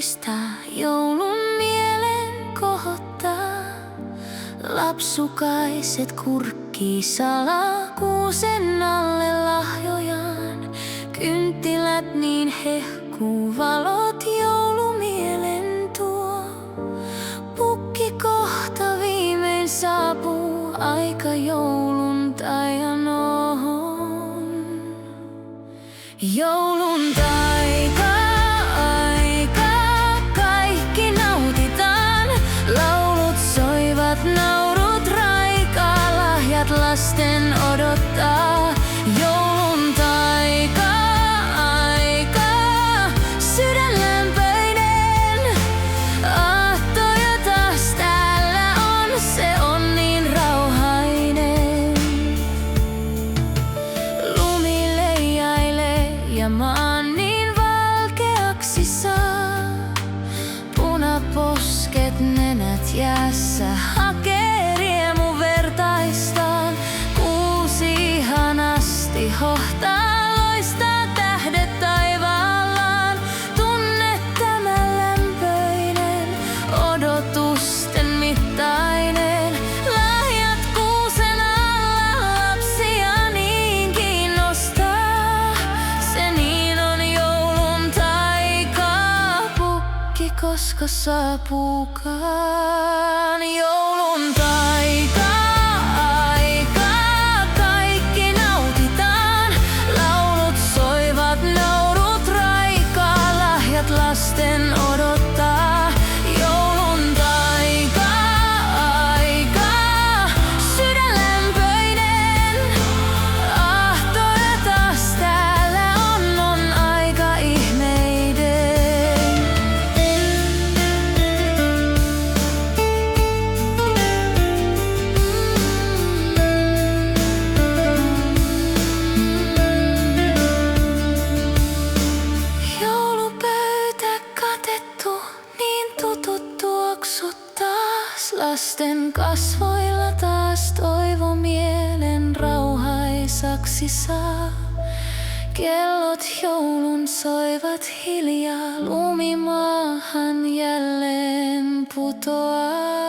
muistaa, joulun mielen kohottaa. Lapsukaiset kurkkii salaa kuusen alle lahjojaan. Kynttilät niin hehkuu, valot joulumielen tuo. Pukki kohta viimein saapuu, aika jouluntajan on. Jouluntaika, aika, kaikki nautitaan. Laulut soivat, naurut raikaa, lahjat lasten odottaa. Jouluntaika, aika, sydän lämpöinen. Aattoja taas täällä on, se on niin rauhainen. Lumi leijailee ja maan niin valkeaksi saa. Punaposket nenät jäässä hakee riemu vertaistaan. Kuusi ihanasti hohtaa, loistaa tähdet taivaallaan. Tunne tämä lämpöinen, odotusten mittainen. Lahjat kuusen alla lapsia niin kiinnostaa. Se niin on jouluntaika, pukki koska saapuukaan. Jouluntaika, aika, kaikki nautitaan. Laulut soivat, naurut raikaa, lahjat lasten odottaa. Jouluntaika, aika, sydän lämpöinen. Ahtoja taas täällä on aika ihmeiden. Joulupöytä katettu, niin tutut tuoksut taas. Lasten kasvoilla taas toivo mielen rauhaisaksi saa. Kellot joulun soivat hiljaa, lumi maahan jälleen putoaa.